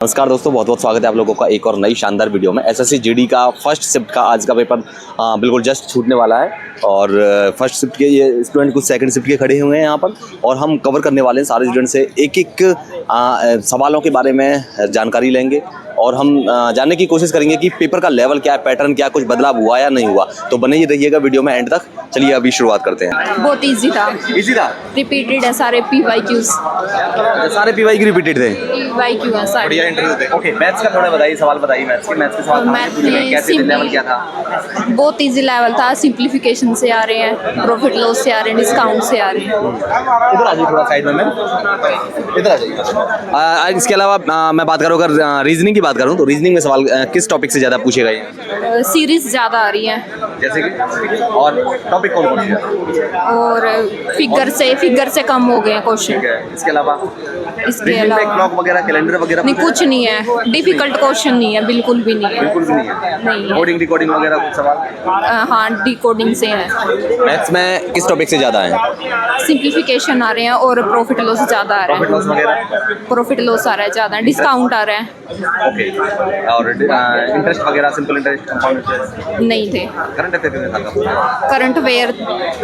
नमस्कार दोस्तों, बहुत बहुत स्वागत है आप लोगों का एक और नई शानदार वीडियो में। एसएससी जीडी का फर्स्ट शिफ्ट का आज का पेपर बिल्कुल जस्ट छूटने वाला है और फर्स्ट शिफ्ट के ये स्टूडेंट कुछ सेकंड शिफ्ट के खड़े हुए हैं यहाँ पर और हम कवर करने वाले हैं सारे स्टूडेंट से एक एक सवालों के बारे में जानकारी लेंगे और हम जानने की कोशिश करेंगे कि पेपर का लेवल क्या है, पैटर्न क्या, कुछ बदलाव हुआ या नहीं हुआ। तो बने ही रहिएगा वीडियो में एंड तक। चलिए अभी शुरुआत करते हैं। बहुत इजी था। इजी था, रिपीटेड है सारे PYQs। सारे PYQ रिपीटेड थे। PYQ है सारे। बढ़िया इंटरव्यू थे। ओके, मैथ्स का थोड़ा बताइए, सवाल बताइए। मैथ्स के सवाल कैसे थे, लेवल क्या था? बहुत इजी लेवल था। सिंप्लीफिकेशन से आ रहे हैं, प्रॉफिट लॉस से आ रहे हैं, डिस्काउंट से आ रहे हैं। इधर आ जाइए थोड़ा साइड में, इधर आ जाइए। इसके अलावा मैं बात करूँ, अगर रीजनिंग की बात करूँ तो रीजनिंग में सवाल किस टॉपिक से ज़्यादा पूछे गए? सीरीज ज़्यादा आ रही है। जैसे कि और टॉपिक कौन कौन से? और फिगर से कम हो गए हैं क्वेश्चन। इसके अलावा क्लॉक वगैरह, कैलेंडर वगैरह नहीं, कुछ नहीं है। डिफिकल्ट क्वेश्चन नहीं है, बिल्कुल भी नहीं है। बिल्कुल भी नहीं है। नहीं है। कोडिंग डिकोडिंग वगैरह कुछ सवाल? हाँ, डिकोडिंग से है। मैथ्स में किस टॉपिक से ज़्यादा है? सिंप्लीफिकेशन आ रहे हैं और प्रॉफिट लॉस ज़्यादा आ रहा है। प्रॉफिट लॉस आ रहा है ज़्यादा, डिस्काउंट आ रहा है। ओके, और इंटरेस्ट वगैरह, सिंपल इंटरेस्ट, कंपाउंड इंटरेस्ट नहीं थे। करंट अफेयर में था? करंट अफेयर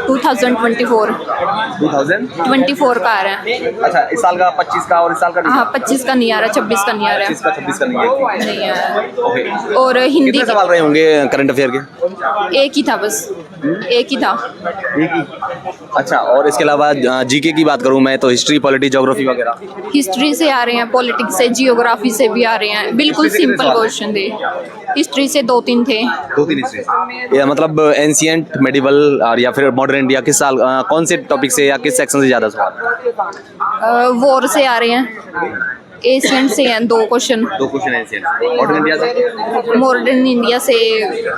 2024 का आ रहा है। अच्छा, इस साल का 25 का और इस साल का? हाँ, 25 का नहीं आ रहा, 26 का नहीं आ रहा। 26 का नहीं नहीं आ रहा। ओके। और हिंदी कितने सवाल रहे होंगे करंट अफेयर के? एक ही था, बस एक ही था। एक ही? अच्छा, और इसके अलावा जीके की बात करूँ मैं तो हिस्ट्री, पॉलिटी, ज्योग्राफी वगैरह? हिस्ट्री से आ रहे हैं, पॉलिटिक्स से, जियोग्राफी से भी आ रहे हैं। बिल्कुल सिंपल क्वेश्चन थे। हिस्ट्री से 2-3 थे। 2-3 हिस्ट्री, मतलब एंशिएंट, मेडिवल और या फिर मॉडर्न इंडिया, किस साल कौन से टॉपिक से या किस सेक्शन से ज़्यादा सवाल? वॉर से आ रहे हैं। एशियंट से हैं 2 question. 2 question ancient. Modern India से? मॉडर्न इंडिया से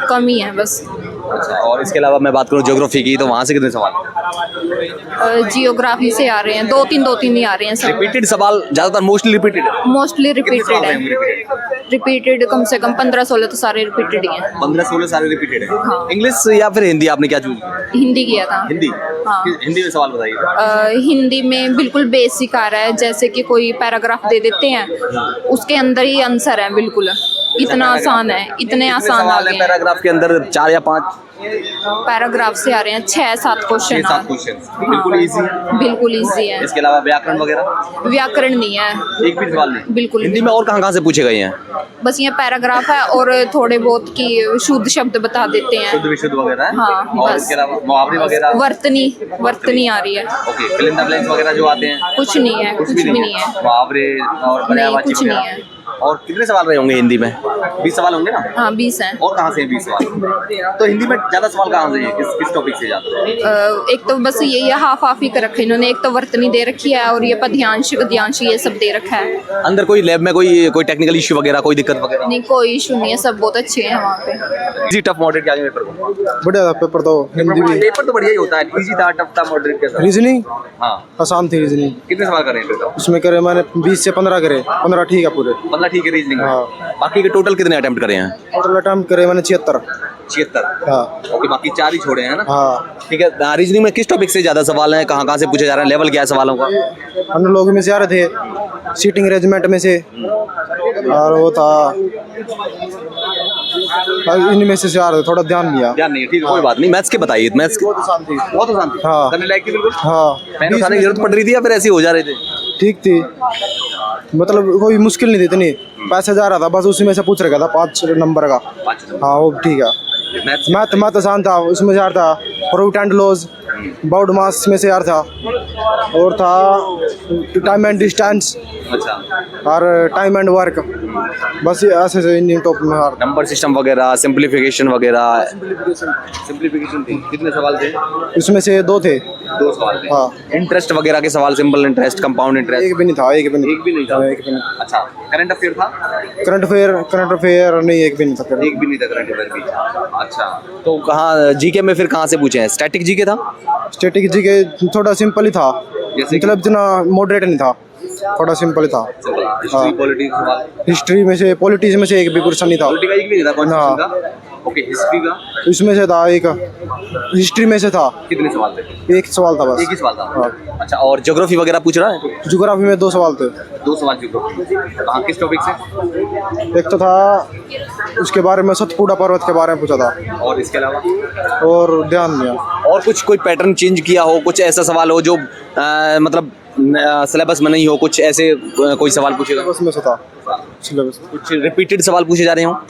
कम ही है बस। अच्छा, और इसके अलावा मैं बात करूँ ज्योग्राफी की तो वहाँ से कितने सवाल? जियोग्राफी से आ रहे हैं 2-3 ही आ रहे हैं सब। रिपीटेड सवाल ज़्यादातर, मोस्टली रिपीटेड है। रिपीटेड कम से कम 15-16 तो सारे रिपीटेड ही हैं। 15-16 सारे रिपीटेड है। हाँ। इंग्लिश या फिर हिंदी, आपने क्या चूज किया? हिंदी किया था। हिंदी? हाँ। हिंदी में सवाल बताइए। हिंदी में बिल्कुल बेसिक आ रहा है, जैसे कि कोई पैराग्राफ दे देते हैं, उसके अंदर ही आंसर है। बिल्कुल इतना आसान है, इतने आसान आ गए हैं। पैराग्राफ के अंदर 4 या 5 पैराग्राफ से आ रहे हैं 6-7 क्वेश्चन। बिल्कुल इजी है। इसके अलावा व्याकरण वगैरह? व्याकरण नहीं है, एक भी सवाल नहीं? बिल्कुल। हिंदी में और कहाँ से पूछे गए हैं? बस ये पैराग्राफ है और थोड़े बहुत की शुद्ध शब्द बता देते हैं। शुद्ध विशुद्ध वगैरह है? हाँ, और बस। इसके अलावा मुहावरे वगैरह? वर्तनी आ रही है। Okay, fill in the blanks वगैरह जो आते हैं? कुछ नहीं है, कुछ भी नहीं है। मुहावरे और पर्यायवाची कुछ नहीं वगैरह? है। और कितने सवाल रहे होंगे हिंदी में? 20 सवाल होंगे ना? हाँ, 20 हैं। और कहाँ से 20 सवाल? तो हिंदी में ज्यादा सवाल कहाँ से है? किस टॉपिक से ज्यादा? एक तो बस ये हाफ ही कर रखे इन्होंने। एक तो वर्तनी दे रखी है और ये पद्यांश गद्यांश ये सब दे रखा है। अंदर कोई लैब में कोई टेक्निकल इश्यू वगैरह, कोई दिक्कत वगैरह? नहीं, कोई इशू नहीं है, सब बहुत अच्छे हैं वहाँ पे। इजी टफ मॉडरेट क्या पेपर को? बढ़िया था पेपर तो। हिंदी भी पेपर तो बढ़िया ही होता है। इजी था, टफ था, मॉडरेट कैसा? रीजनिंग हाँ, आसान थी रीजनिंग। कितने सवाल कर रहे हैं? उसमें करे मैंने 20 से 15 करे। 15 ठीक है पूरे। 15 ठीक है रीजनिंग। हाँ। बाकी के टोटल कितने अटेम्प्ट करे हैं? टोटल अटेम्प्ट करे मैंने 76। 76? हाँ। ओके, बाकी 4 ही छोड़े हैं ना? हाँ। ठीक है। रीजनिंग में किस टॉपिक से ज्यादा सवाल हैं, कहाँ से पूछे जा रहे हैं, लेवल क्या है सवालों का? हम लोग में से आ रहे थे, सीटिंग अरेंजमेंट में से, और वो था इनमें से आ रहे थे। थोड़ा ध्यान नहीं नहीं, ठीक है, कोई बात नहीं। मैथ्स के बताइए। मैथ्स के बहुत आसान थी। हाँ। करने लायक थी बिल्कुल? हाँ। मैंने उठाने की जरूरत पड़ रही थी या फिर ऐसे ही हो जा रहे थे? ठीक थी, मतलब कोई मुश्किल नहीं थी इतनी। पैसे जा रहा था बस, उसी में से पूछ रखा था 5 नंबर का। 5 नंबर? हाँ, वो ठीक है। मैथ आसान था, उसमें से आ रहा था प्रॉफिट एंड लॉस, बाउंड मास में से आ रहा था, और था टाइम एंड डिस्टेंस। अच्छा। और टाइम एंड वर्क। बस ये ऐसे इन टॉप में आ रहा। नंबर सिस्टम वगैरह, सिंप्लीफिकेशन वगैरह? सिंप्लीफिकेशन थी। कितने सवाल थे? उसमें से 2 थे। 2 सवाल थे। हाँ। इंटरेस्ट वगैरह के सवाल, सिंपल इंटरेस्ट, कंपाउंड इंटरेस्ट? एक भी नहीं था। एक भी नहीं था। अच्छा, करंट अफेयर था? करंट अफेयर नहीं, एक भी नहीं था। एक भी नहीं था करंट अफेयर भी। अच्छा, तो कहाँ जीके में फिर कहाँ से पूछे हैं? स्टैटिक जीके था? स्टैटिक जीके थोड़ा सिंपल ही था, मतलब इतना मॉडरेट नहीं था, थोड़ा सिंपल ही था। हिस्ट्री, पॉलिटिक्स सवाल? हिस्ट्री में से, पॉलिटिक्स में से एक भी क्वेश्चन नहीं था। पॉलिटिक्स एक भी नहीं था? कौन सा? ओके, हिस्ट्री का इसमें से था एक, हिस्ट्री में से था कितने सवाल थे? एक सवाल था बस। एक ही सवाल था। हाँ। अच्छा, और ज्योग्राफी वगैरह पूछ रहा है? ज्योग्राफी में 2 सवाल थे। 2 सवाल ज्योग्राफी। कहाँ, किस टॉपिक से? एक तो था उसके बारे में, सतपुड़ा पर्वत के बारे में पूछा था, और इसके अलावा और ध्यान दिया। और कुछ कोई पैटर्न चेंज किया हो, कुछ ऐसा सवाल हो जो मतलब सिलेबस में नहीं हो, कुछ ऐसे कोई सवाल पूछेगा? उसमें से था सिलेबस, कुछ रिपीटेड सवाल पूछे जा रहे हो?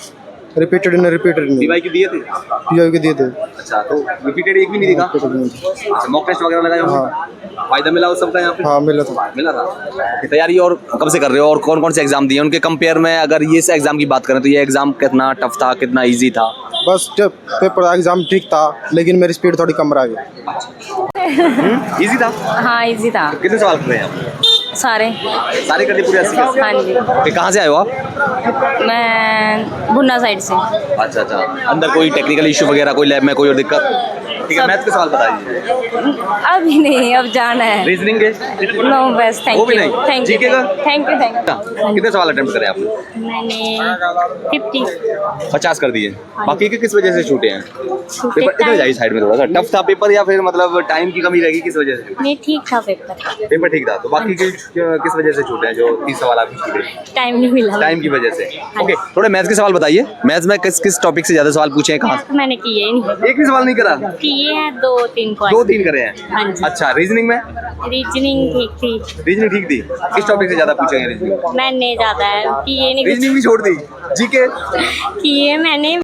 रिपीटेड नहीं, पीवाई के दिए थे? पीओ के दिए थे। अच्छा, तो रिपीटेड एक भी नहीं दिखा? अच्छा, मॉक टेस्ट वगैरह लगाए होंगे? हाँ। फायदा मिला उस सबका यहाँ पे? हाँ मिला था। मिला था। तैयारी और कब से कर रहे हो, और कौन कौन से एग्जाम दिए उनके कंपेयर में? अगर ये से एग्जाम की बात करें तो ये एग्जाम कितना टफ था, कितना इजी था? बस जब पेपर एग्जाम ठीक था, लेकिन मेरी स्पीड थोड़ी कम रह गई। इजी था? हाँ इजी था। कितने सवाल कर रहे हैं आप? सारे सारे कर दिए पूरे 80? हाँ जी। ओके, कहाँ से आए हो आप? मैं भुन्ना साइड से। अच्छा अच्छा, अंदर कोई टेक्निकल इशू वगैरह, कोई लैब में कोई और दिक्कत? ठीक है, मैथ के सवाल बता दीजिए। अभी नहीं, अब जाना है। रीजनिंग के? नो बस, वो थैंक भी यू नहीं? थैंक जीके यू का? Thank you thank you. कितने सवाल अटेम्प्ट करे आपने? मैंने 50। 50 कर दिए। बाकी के किस वजह से छूटे हैं? पेपर इधर time- जाइए साइड में, थोड़ा सा टफ था पेपर, या फिर मतलब टाइम की कमी रहेगी, किस वजह से? नहीं ठीक था पेपर, पेपर ठीक था, तो बाकी के किस वजह से छूटे हैं जो 30 सवाल आपके छूटे? टाइम नहीं मिला। टाइम की वजह से। ओके, थोड़े मैथ्स के सवाल बताइए। मैथ्स में किस किस टॉपिक से ज्यादा सवाल पूछे हैं, कहाँ से? मैंने किए ही नहीं, एक भी सवाल नहीं करा? किए हैं 2-3 2-3 पॉइंट। करे हैं? हाँ जी। अच्छा, रीजनिंग में? रीजनिंग ठीक थी, रीजनिंग ठीक थी। किस टॉपिक से ज्यादा पूछेंगे रीजनिंग? मैंने ज़्यादा किए नहीं, रीजनिंग भी छोड़ दी? जीके? किए मैंने